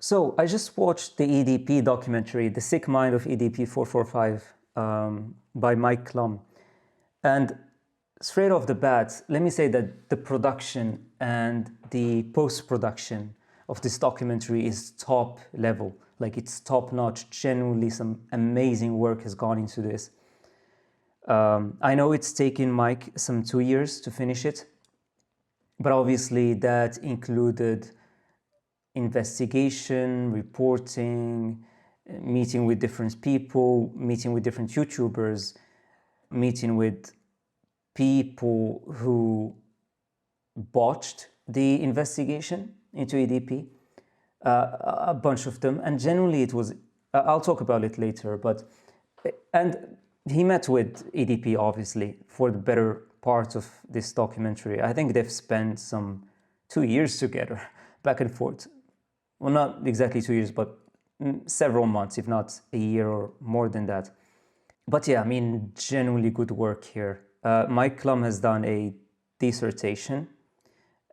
So I just watched the EDP documentary, The Sick Mind of EDP445 by Mike Clum. And straight off the bat, let me say that the production and the post-production of this documentary is top level. Like, it's top notch. Genuinely, some amazing work has gone into this. I know it's taken Mike some 2 years to finish it, but obviously that included investigation, reporting, meeting with different people, meeting with different YouTubers, meeting with people who botched the investigation into EDP, a bunch of them. And generally it was, I'll talk about it later, and he met with EDP obviously for the better part of this documentary. I think they've spent some 2 years together, back and forth. Well, not exactly 2 years, but several months, if not a year or more than that. But yeah, I mean, genuinely good work here. Mike Clum has done a dissertation,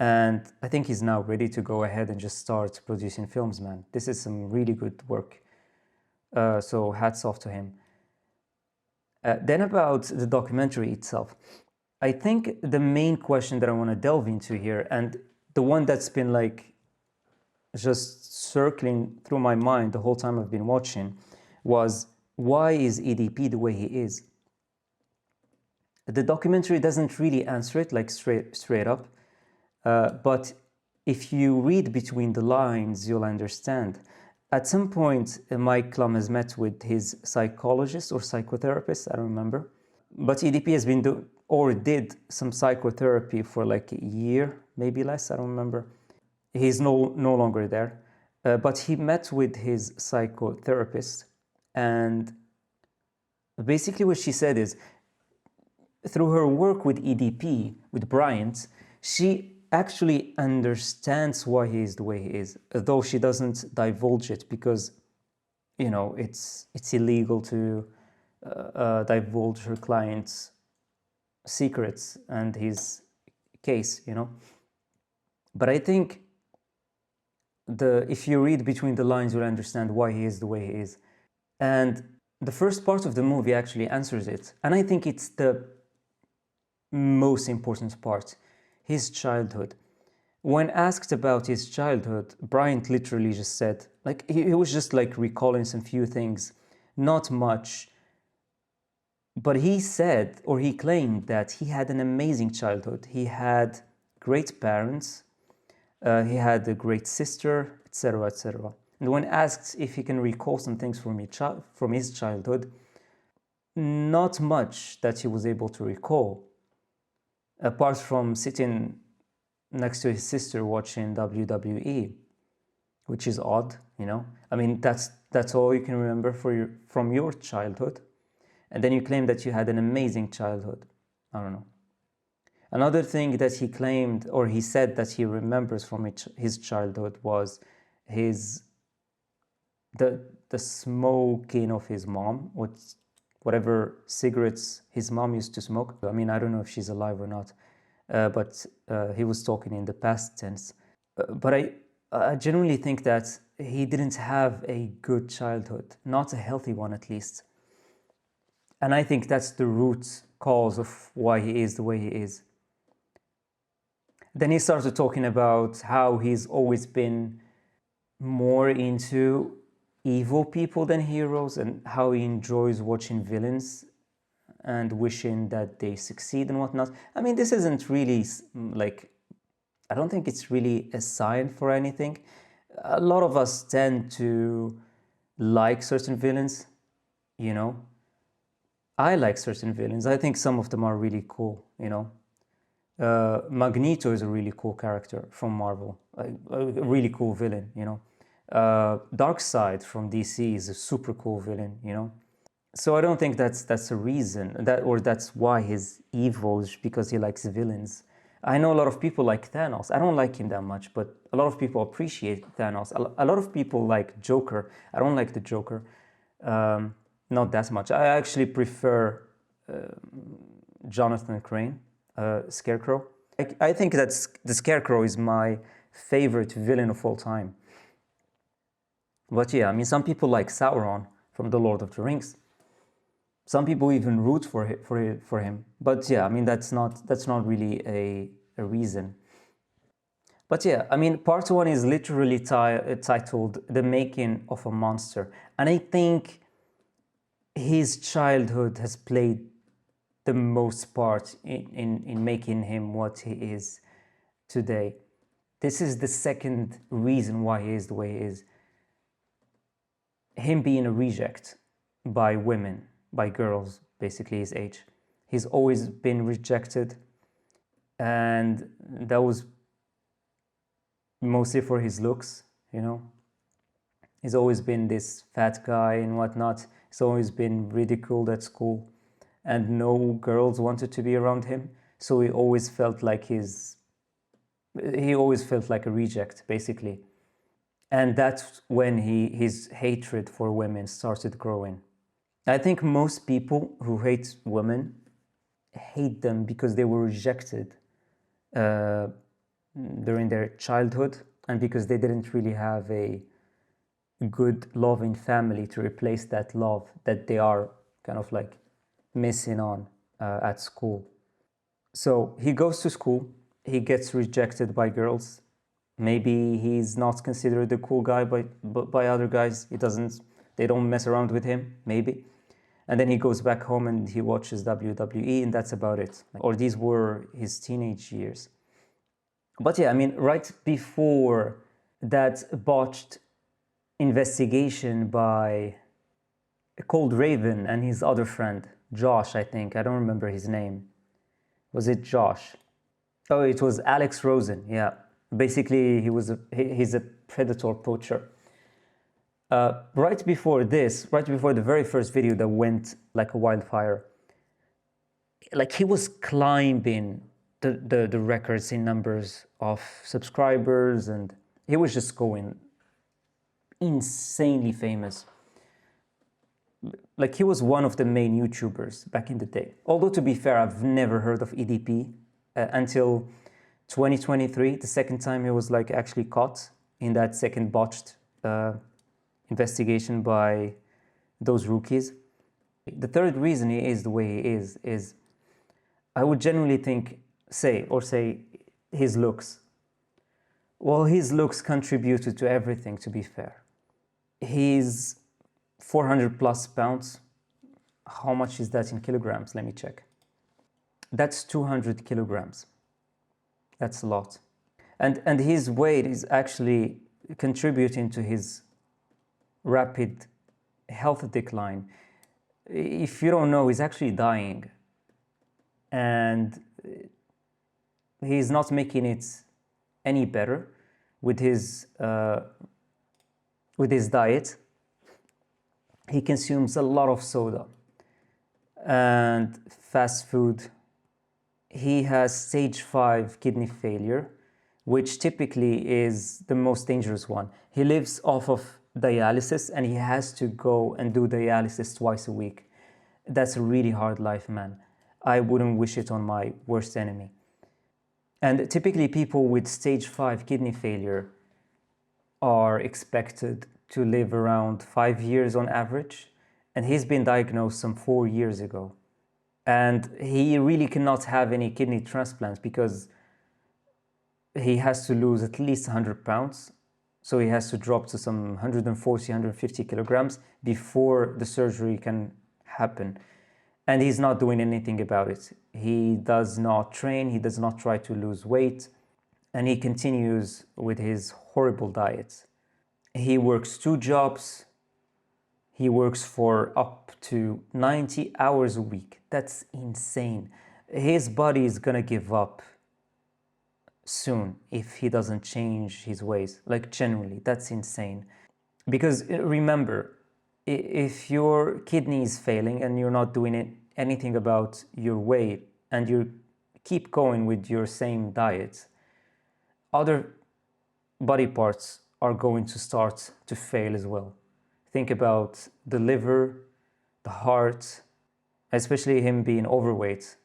and I think he's now ready to go ahead and just start producing films, man. This is some really good work. So hats off to him. Then about the documentary itself, I think the main question that I want to delve into here, and the one that's been like just circling through my mind the whole time I've been watching, was why is EDP the way he is? The documentary doesn't really answer it like straight up, but if you read between the lines, you'll understand. At some point, Mike Clum has met with his psychologist or psychotherapist, I don't remember. But EDP has been did some psychotherapy for like a year, maybe less, I don't remember. He's no longer there, but he met with his psychotherapist, and basically what she said is, through her work with EDP, with Bryant, she actually understands why he is the way he is, though she doesn't divulge it because, you know, it's illegal to divulge her client's secrets and his case, you know. But I think if you read between the lines, you'll understand why he is the way he is. And the first part of the movie actually answers it. And I think it's the most important part, his childhood. When asked about his childhood, Bryant literally just said, like, he was just like recalling some few things, not much. But he said, or he claimed, that he had an amazing childhood. He had great parents, he had a great sister, etc., etc. And when asked if he can recall some things from his childhood, not much that he was able to recall, apart from sitting next to his sister watching WWE, which is odd, you know. I mean, that's all you can remember from your childhood, and then you claim that you had an amazing childhood. I don't know. Another thing that he claimed, or he said that he remembers from his childhood, was the smoking of his mom, whatever cigarettes his mom used to smoke. I mean, I don't know if she's alive or not, but he was talking in the past tense. But I genuinely think that he didn't have a good childhood, not a healthy one at least. And I think that's the root cause of why he is the way he is. Then he started talking about how he's always been more into evil people than heroes, and how he enjoys watching villains and wishing that they succeed and whatnot. I mean, this isn't really like, I don't think it's really a sign for anything. A lot of us tend to like certain villains, you know. I like certain villains. I think some of them are really cool, you know. Magneto is a really cool character from Marvel, a really cool villain, you know. Darkseid from DC is a super cool villain, you know. So I don't think that's a reason, that's why he's evil, is because he likes villains. I know a lot of people like Thanos. I don't like him that much, but a lot of people appreciate Thanos. A lot of people like Joker. I don't like the Joker, not that much. I actually prefer Jonathan Crane, Scarecrow. I think that the Scarecrow is my favorite villain of all time. But yeah, I mean, some people like Sauron from The Lord of the Rings. Some people even root for him. But yeah, I mean, that's not really a reason. But yeah, I mean, part one is literally titled "The Making of a Monster," and I think his childhood has played the most part in making him what he is today. This is the second reason why he is the way he is. Him being a reject by women, by girls, basically his age. He's always been rejected, and that was mostly for his looks, you know. He's always been this fat guy and whatnot. He's always been ridiculed at school, and no girls wanted to be around him. So he always felt like a reject, basically. And that's when his hatred for women started growing. I think most people who hate women hate them because they were rejected uh, during their childhood, and because they didn't really have a good loving family to replace that love that they are kind of like missing on at school. So he goes to school, he gets rejected by girls. Maybe he's not considered a cool guy by other guys. They don't mess around with him, maybe. And then he goes back home and he watches WWE, and that's about it. Or these were his teenage years. But yeah, I mean, right before that botched investigation by Cold Raven and his other friend, Josh, I think. I don't remember his name. Was it Josh? Oh, it was Alex Rosen, yeah. Basically, he's a predator poacher. Right before the very first video that went like a wildfire, like he was climbing the records in numbers of subscribers, and he was just going insanely famous. Like he was one of the main YouTubers back in the day. Although to be fair, I've never heard of EDP until 2023, the second time he was like actually caught in that second botched investigation by those rookies. The third reason he is the way he is I would genuinely say his looks. Well, his looks contributed to everything, to be fair. He's 400 plus pounds. How much is that in kilograms? Let me check. That's 200 kilograms. That's a lot. And his weight is actually contributing to his rapid health decline. If you don't know, he's actually dying. And he's not making it any better with his diet. He consumes a lot of soda and fast food. He has stage 5 kidney failure, which typically is the most dangerous one. He lives off of dialysis, and he has to go and do dialysis twice a week. That's a really hard life, man. I wouldn't wish it on my worst enemy. And typically people with stage 5 kidney failure are expected to live around 5 years on average, and he's been diagnosed some 4 years ago. And he really cannot have any kidney transplants because he has to lose at least 100 pounds. So he has to drop to some 140, 150 kilograms before the surgery can happen. And he's not doing anything about it. He does not train, he does not try to lose weight, and he continues with his horrible diet. He works 2 jobs. He works for up to 90 hours a week. That's insane. His body is gonna give up soon if he doesn't change his ways. Like, generally, that's insane. Because remember, if your kidney is failing and you're not doing anything about your weight, and you keep going with your same diet, other body parts are going to start to fail as well. Think about the liver, the heart, especially him being overweight.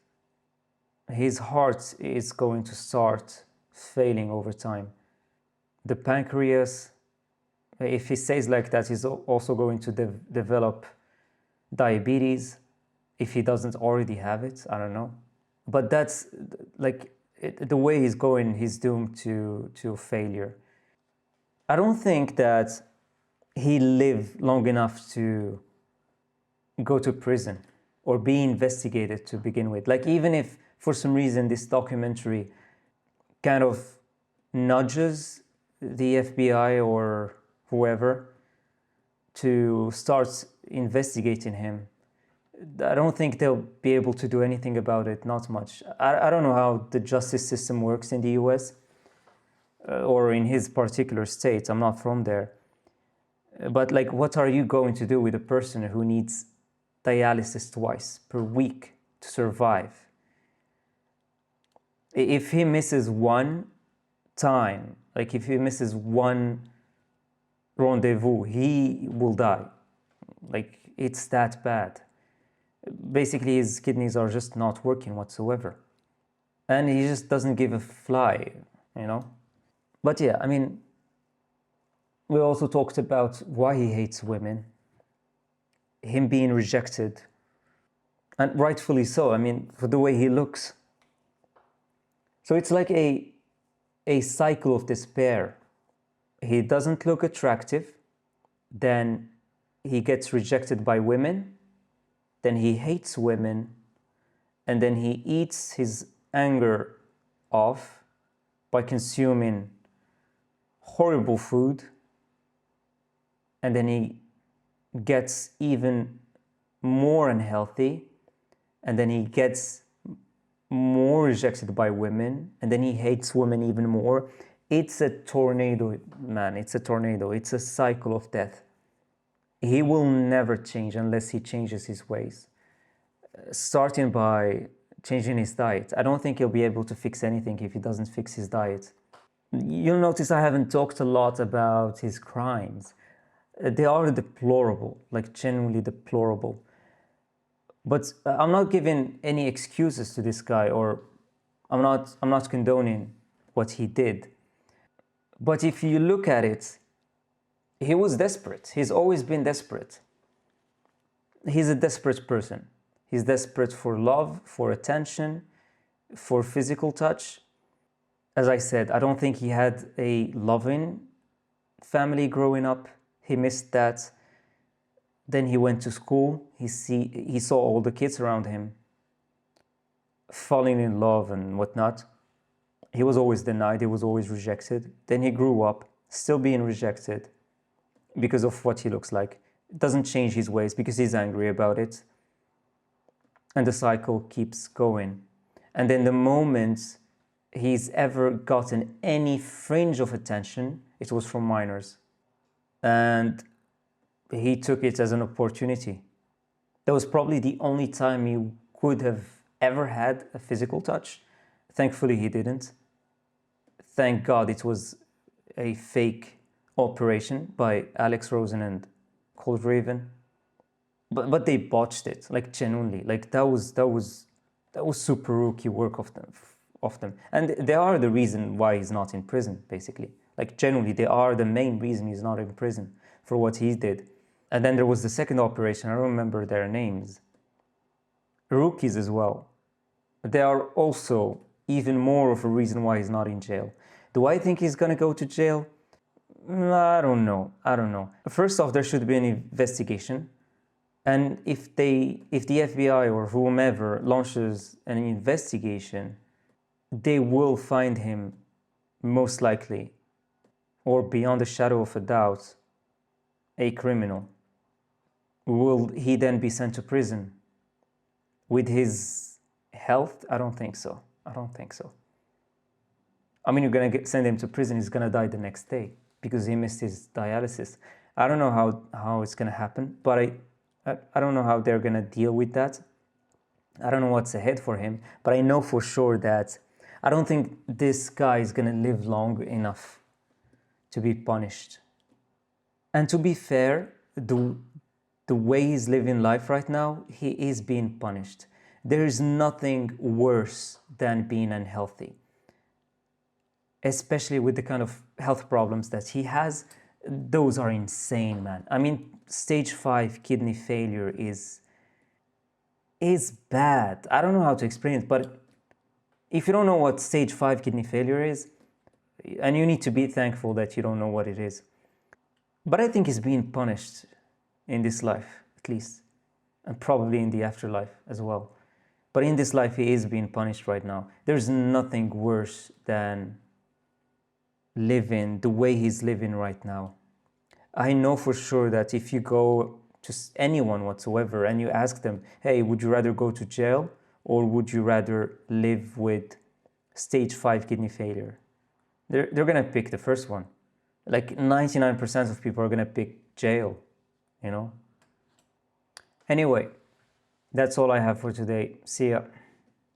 His heart is going to start failing over time. The pancreas, If he stays like that, he's also going to develop diabetes if he doesn't already have it. I don't know. But that's like the way he's going, he's doomed to failure. I don't think that he lived long enough to go to prison or be investigated to begin with. Like, even if for some reason this documentary kind of nudges the FBI or whoever to start investigating him, I don't think they'll be able to do anything about it, not much. I don't know how the justice system works in the US or in his particular state. I'm not from there. But like, what are you going to do with a person who needs dialysis twice per week to survive? If he misses one time, like if he misses one rendezvous, he will die. Like, it's that bad. Basically, his kidneys are just not working whatsoever. And he just doesn't give a fly, you know? But yeah, I mean, we also talked about why he hates women, him being rejected, and rightfully so. I mean, for the way he looks. So it's like a cycle of despair. He doesn't look attractive, then he gets rejected by women, then he hates women, and then he eats his anger off by consuming horrible food, and then he gets even more unhealthy, and then he gets more rejected by women, and then he hates women even more. It's a tornado, man. It's a tornado. It's a cycle of death. He will never change unless he changes his ways, starting by changing his diet. I don't think he'll be able to fix anything if he doesn't fix his diet. You'll notice I haven't talked a lot about his crimes. They are deplorable, like genuinely deplorable. But I'm not giving any excuses to this guy, or I'm not condoning what he did. But if you look at it, he was desperate. He's always been desperate. He's a desperate person. He's desperate for love, for attention, for physical touch. As I said, I don't think he had a loving family growing up. He missed that. Then he went to school. He saw all the kids around him falling in love and whatnot. He was always denied. He was always rejected. Then he grew up, still being rejected because of what he looks like. It doesn't change his ways because he's angry about it. And the cycle keeps going. And then the moment he's ever gotten any fringe of attention, it was from minors. And he took it as an opportunity. That was probably the only time he could have ever had a physical touch. Thankfully, he didn't. Thank God it was a fake operation by Alex Rosen and Cold Raven. But they botched it, like genuinely. Like that was super rookie work of them. And they are the reason why he's not in prison, basically. Like genuinely, they are the main reason he's not in prison for what he did. And then there was the second operation. I don't remember their names. Rookies as well. They are also even more of a reason why he's not in jail. Do I think he's gonna go to jail? I don't know. First off, there should be an investigation. And if the FBI or whomever launches an investigation, they will find him most likely, or beyond a shadow of a doubt, a criminal. Will he then be sent to prison? With his health? I don't think so. I mean, you're gonna send him to prison, he's gonna die the next day because he missed his dialysis. I don't know how it's gonna happen, but I don't know how they're gonna deal with that. I don't know what's ahead for him, but I know for sure that I don't think this guy is gonna live long enough to be punished. And to be fair, the way he's living life right now, he is being punished. There is nothing worse than being unhealthy, especially with the kind of health problems that he has. those are insane, man. I mean, stage 5 kidney failure is bad. I don't know how to explain it, but if you don't know what stage 5 kidney failure is, and you need to be thankful that you don't know what it is. But I think he's being punished in this life, at least, and probably in the afterlife as well. But in this life, he is being punished right now. There's nothing worse than living the way he's living right now. I know for sure that if you go to anyone whatsoever and you ask them, hey, would you rather go to jail or would you rather live with stage 5 kidney failure? They're going to pick the first one. Like 99% of people are going to pick jail, you know? Anyway, that's all I have for today. See ya.